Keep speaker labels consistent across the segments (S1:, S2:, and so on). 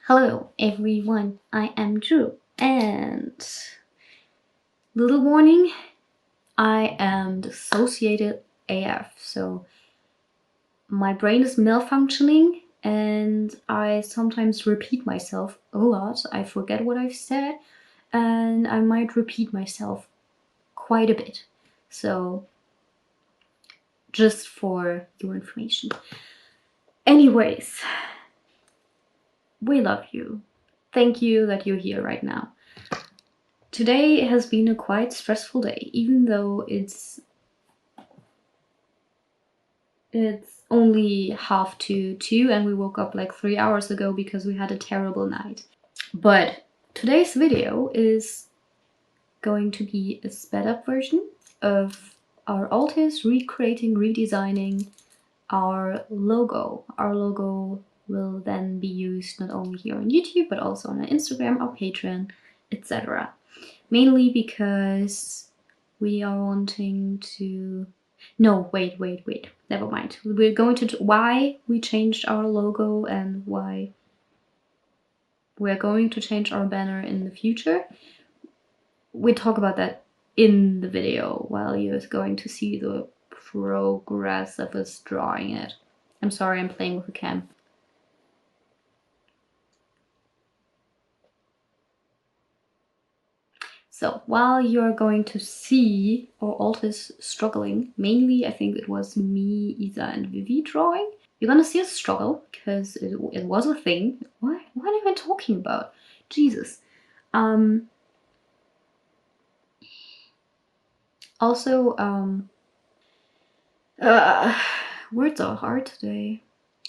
S1: Hello everyone, I am Drew, and little warning, I am dissociated AF, so my brain is malfunctioning and I sometimes repeat myself a lot. I forget what I've said and I might repeat myself quite a bit. So just for your information. Anyways, we love you. Thank you that you're here right now. Today has been a quite stressful day, even though it's only 1:30 and we woke up like 3 hours ago because we had a terrible night. But today's video is going to be a sped up version of our artist recreating, redesigning our logo. Our logo will then be used not only here on YouTube but also on our Instagram, our Patreon, etc. Mainly because we are wanting to... No, wait. Never mind. We're going to why we changed our logo and why we're going to change our banner in the future. We talk about that in the video while you're going to see the progress of us drawing it. I'm sorry, I'm playing with the cam. So while you're going to see our artists struggling, mainly I think it was me, Isa, and Vivi drawing. You're gonna see us struggle because it was a thing. What am I even talking about? Jesus. Also, words are hard today.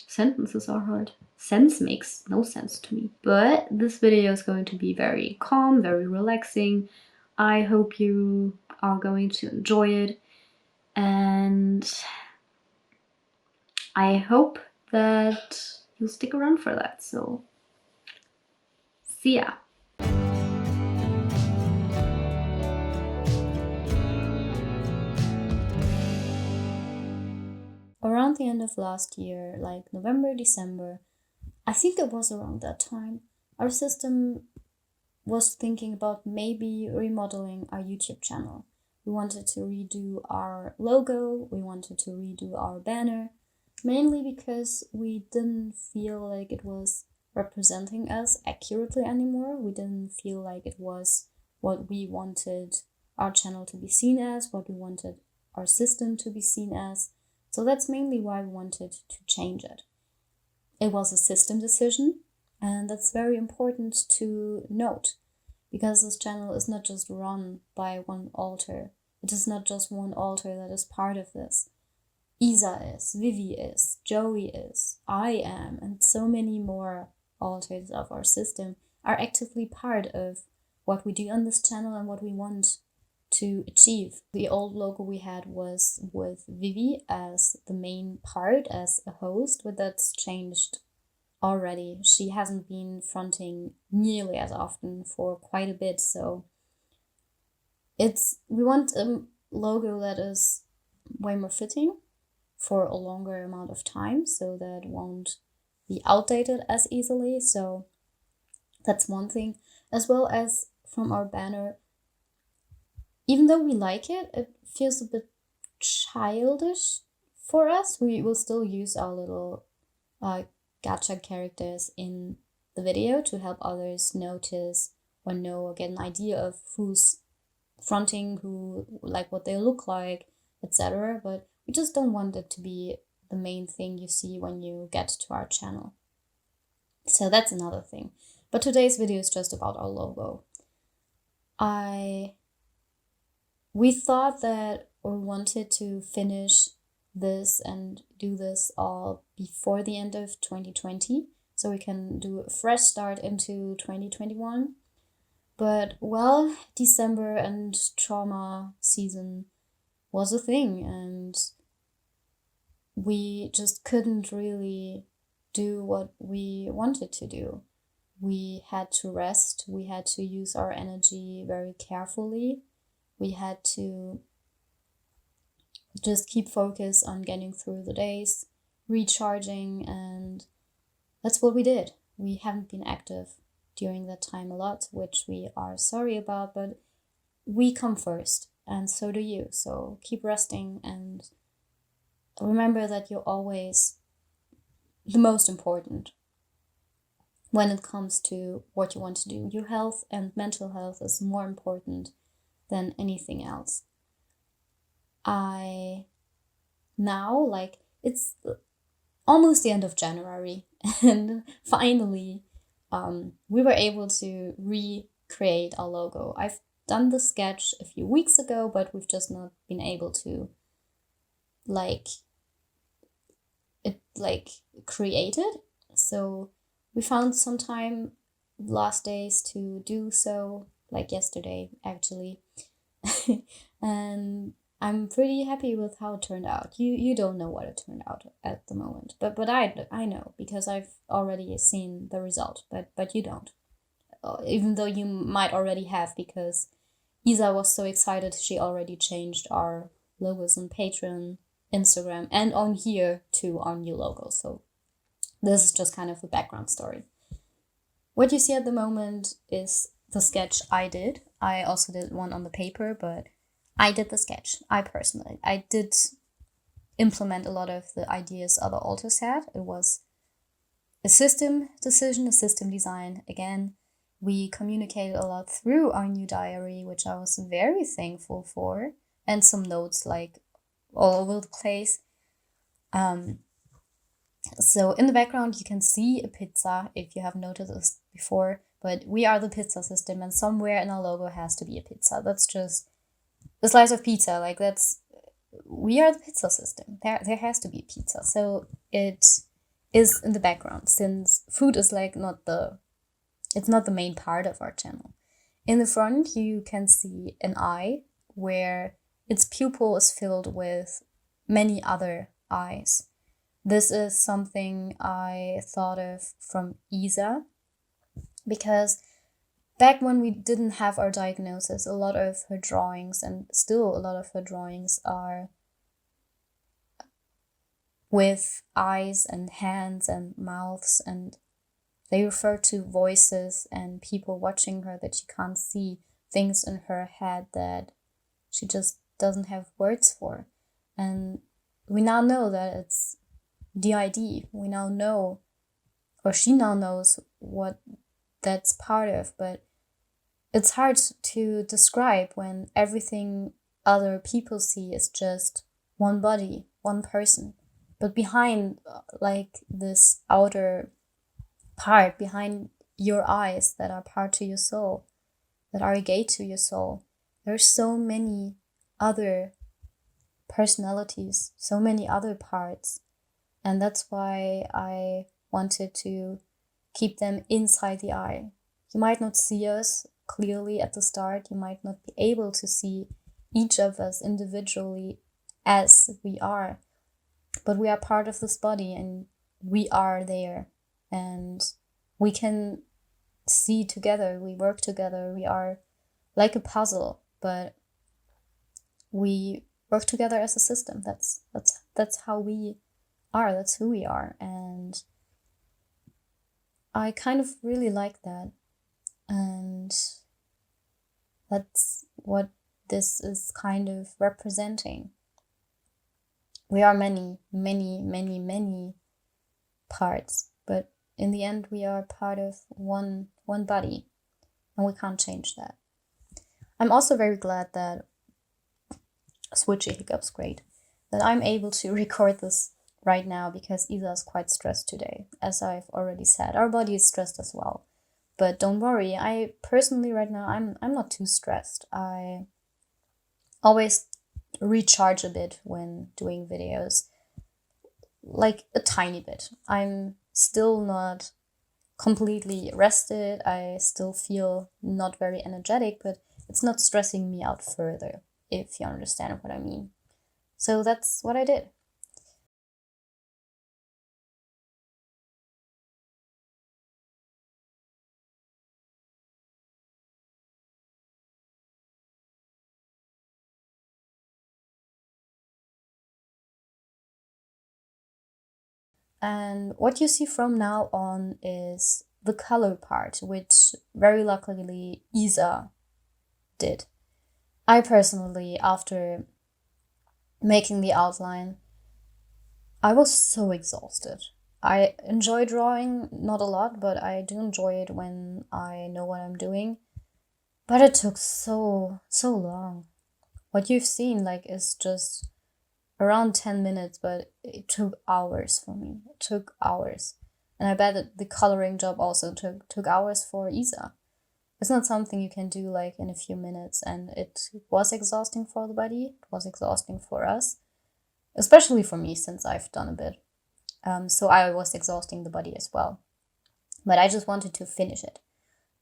S1: Sentences are hard. Sense makes no sense to me. But this video is going to be very calm, very relaxing. I hope you are going to enjoy it. And I hope that you'll stick around for that. So, see ya. Around the end of last year, like November, December, I think it was around that time, our system was thinking about maybe remodeling our YouTube channel. We wanted to redo our logo, we wanted to redo our banner, mainly because we didn't feel like it was representing us accurately anymore. We didn't feel like it was what we wanted our channel to be seen as, what we wanted our system to be seen as. So that's mainly why we wanted to change it. It was a system decision, and that's very important to note, because this channel is not just run by one alter. It is not just one alter that is part of this. Isa is, Vivi is, Joey is, I am, and so many more alters of our system are actively part of what we do on this channel and what we want to achieve. The old logo we had was with Vivi as the main part, as a host, but that's changed already. She hasn't been fronting nearly as often for quite a bit, so we want a logo that is way more fitting for a longer amount of time, so that won't be outdated as easily. So that's one thing, as well as from our banner. Even though we like it, it feels a bit childish for us. We will still use our little gacha characters in the video to help others notice or know or get an idea of who's fronting, who, like what they look like, etc. But we just don't want it to be the main thing you see when you get to our channel. So that's another thing. But today's video is just about our logo. We thought that, or wanted to finish this and do this all before the end of 2020, so we can do a fresh start into 2021. But, well, December and trauma season was a thing, and we just couldn't really do what we wanted to do. We had to rest, we had to use our energy very carefully. We had to just keep focus on getting through the days, recharging, and that's what we did. We haven't been active during that time a lot, which we are sorry about, but we come first, and so do you. So keep resting and remember that you're always the most important when it comes to what you want to do. Your health and mental health is more important than anything else. It's almost the end of January, and finally we were able to recreate our logo. I've done the sketch a few weeks ago, but we've just not been able to create it. So we found some time last days to do so, like yesterday actually. And I'm pretty happy with how it turned out. You don't know what it turned out at the moment, but I know because I've already seen the result. But you don't, even though you might already have, because Isa was so excited she already changed our logos on Patreon, Instagram, and on here to our new logo. So this is just kind of the background story. What you see at the moment is the sketch I did. I also did one on the paper, but I did the sketch. I did implement a lot of the ideas other authors had. It was a system decision, a system design. Again, we communicated a lot through our new diary, which I was very thankful for, and some notes like all over the place. So in the background, you can see a pizza if you have noticed this before, but we are the pizza system, and somewhere in our logo has to be a pizza. That's just the slice of pizza. We are the pizza system. There has to be a pizza. So it is in the background, since food is it's not the main part of our channel. In the front, you can see an eye where its pupil is filled with many other eyes. This is something I thought of from Isa, because back when we didn't have our diagnosis, a lot of her drawings, and still a lot of her drawings, are with eyes and hands and mouths, and they refer to voices and people watching her that she can't see, things in her head that she just doesn't have words for. And we now know that it's DID. We now know, or she now knows, what that's part of, but it's hard to describe when everything other people see is just one body, one person. But behind, this outer part, behind your eyes that are part to your soul, that are a gate to your soul, there's so many other personalities, so many other parts. And that's why I wanted to keep them inside the eye. You might not see us clearly at the start. You might not be able to see each of us individually as we are. But we are part of this body, and we are there. And we can see together, we work together. We are like a puzzle, but we work together as a system. That's how we are. That's who we are. And I kind of really like that. And that's what this is kind of representing. We are many, many, many, many parts, but in the end, we are part of one body, and we can't change that. I'm also very glad that switchy hiccups, great, that I'm able to record this right now, because Isa is quite stressed today. As I've already said, our body is stressed as well. But don't worry, I personally right now, I'm not too stressed. I always recharge a bit when doing videos, like a tiny bit. I'm still not completely rested. I still feel not very energetic, but it's not stressing me out further, if you understand what I mean. So that's what I did. And what you see from now on is the color part, which very luckily Isa did. I personally, after making the outline, I was so exhausted. I enjoy drawing, not a lot, but I do enjoy it when I know what I'm doing. But it took so long. What you've seen, like, is just around 10 minutes, but it took hours for me. It took hours. And I bet that the coloring job also took hours for Isa. It's not something you can do like in a few minutes, and it was exhausting for the body. It was exhausting for us, especially for me since I've done a bit. So I was exhausting the body as well. But I just wanted to finish it.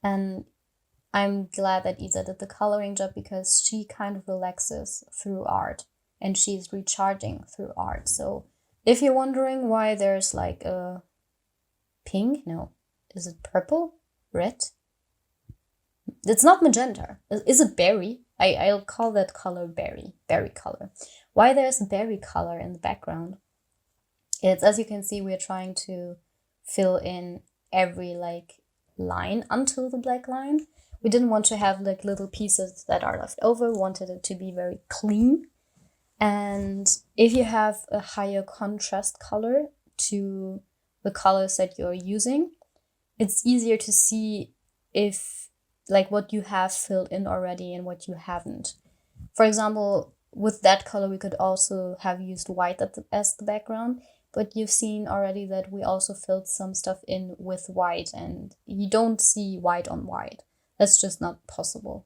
S1: And I'm glad that Isa did the coloring job because she kind of relaxes through art and she's recharging through art. So if you're wondering why there's like a pink, no, is it purple? Red? It's not magenta. Is it berry? I'll call that color berry color. Why there's berry color in the background? It's, as you can see, we're trying to fill in every like line until the black line. We didn't want to have like little pieces that are left over. We wanted it to be very clean. And if you have a higher contrast color to the colors that you're using, it's easier to see if like what you have filled in already and what you haven't. For example, with that color, we could also have used white as the background, but you've seen already that we also filled some stuff in with white, and you don't see white on white. That's just not possible.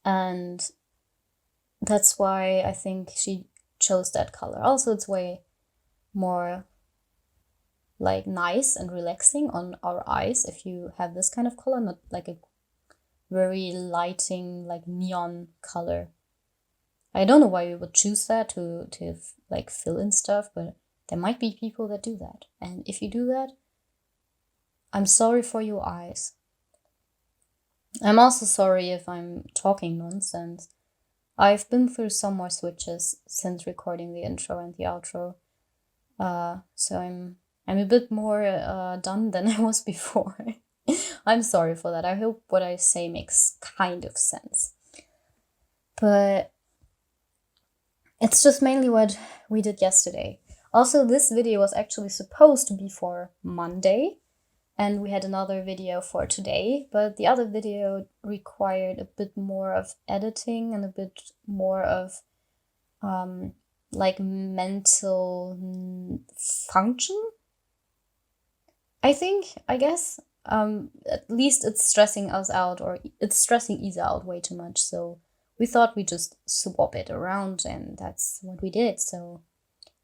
S1: And that's why I think she chose that color. Also, it's way more like nice and relaxing on our eyes if you have this kind of color, not like a very lighting like neon color. I don't know why we would choose that to like fill in stuff, but there might be people that do that. And if you do that, I'm sorry for your eyes. I'm also sorry if I'm talking nonsense. I've been through some more switches since recording the intro and the outro. So I'm a bit more done than I was before. I'm sorry for that. I hope what I say makes kind of sense. But it's just mainly what we did yesterday. Also, this video was actually supposed to be for Monday, and we had another video for today, but the other video required a bit more of editing and a bit more of like mental function, I guess. At least it's stressing us out, or it's stressing Isa out way too much, so we thought we'd just swap it around, and that's what we did. So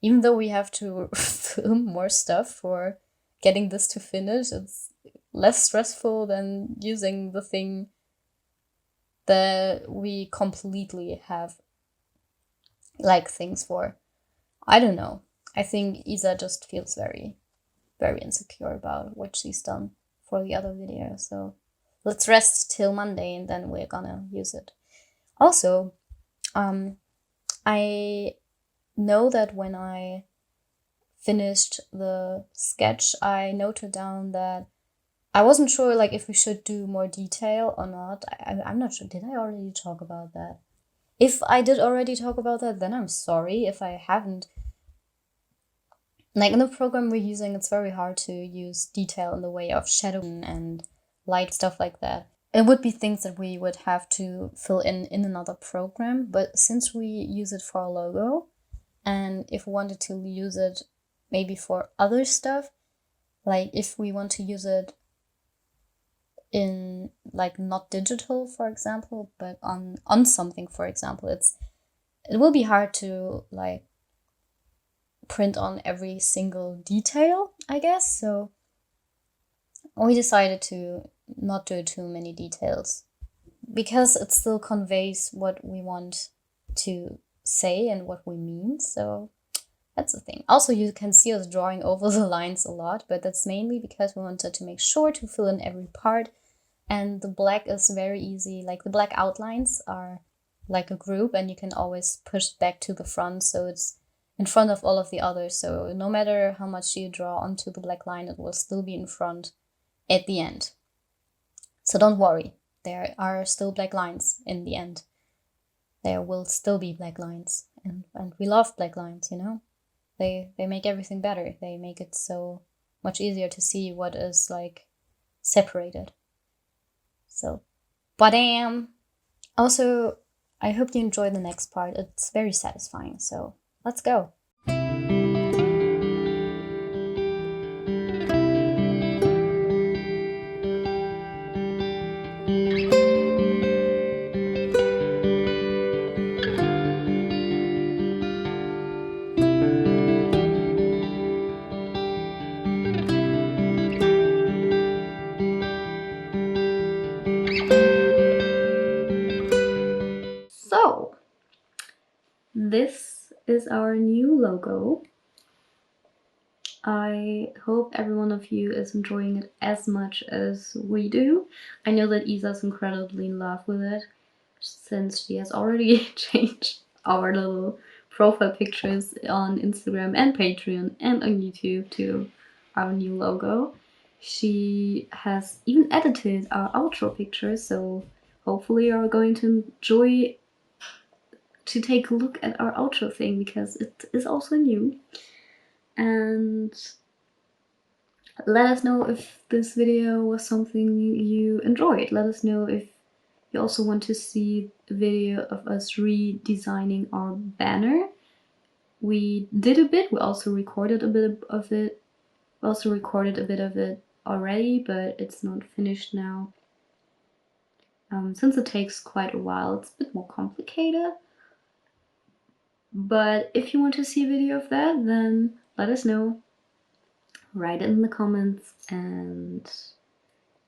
S1: even though we have to film more stuff for getting this to finish, it's less stressful than using the thing that we completely have like things for. I don't know. I think Isa just feels very, very insecure about what she's done for the other video. So let's rest till Monday and then we're gonna use it. Also, I know that when I finished the sketch, I noted down that I wasn't sure like if we should do more detail or not. I'm not sure. Did I already talk about that? If I did already talk about that, then I'm sorry. If I haven't, like in the program we're using, it's very hard to use detail in the way of shadow and light, stuff like that. It would be things that we would have to fill in another program, but since we use it for a logo, and if we wanted to use it maybe for other stuff, like if we want to use it in like not digital, for example, but on something, for example, it will be hard to like print on every single detail, I guess. So we decided to not do too many details because it still conveys what we want to say and what we mean. So that's the thing. Also, you can see us drawing over the lines a lot, but that's mainly because we wanted to make sure to fill in every part. And the black is very easy. Like the black outlines are like a group and you can always push back to the front. So it's in front of all of the others. So no matter how much you draw onto the black line, it will still be in front at the end. So don't worry, there are still black lines in the end. There will still be black lines, and we love black lines, you know? They make everything better. They make it so much easier to see what is like separated. So, badam! Also, I hope you enjoy the next part. It's very satisfying, so let's go. So, this is our new logo. I hope every one of you is enjoying it as much as we do. I know that Isa's incredibly in love with it, since she has already changed our little profile pictures on Instagram and Patreon and on YouTube to our new logo. She has even edited our outro picture, so hopefully you're going to enjoy to take a look at our outro thing, because it is also new. And let us know if this video was something you enjoyed. Let us know if you also want to see a video of us redesigning our banner. We did a bit, we also recorded a bit of it. We also recorded a bit of it already, but it's not finished now. Since it takes quite a while, it's a bit more complicated. But if you want to see a video of that, then let us know. Write it in the comments, and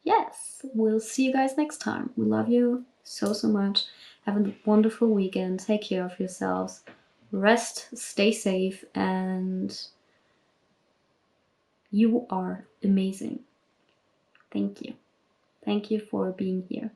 S1: yes, we'll see you guys next time. We love you so much. Have a wonderful weekend. Take care of yourselves. Rest, stay safe, and you are amazing. Thank you. Thank you for being here.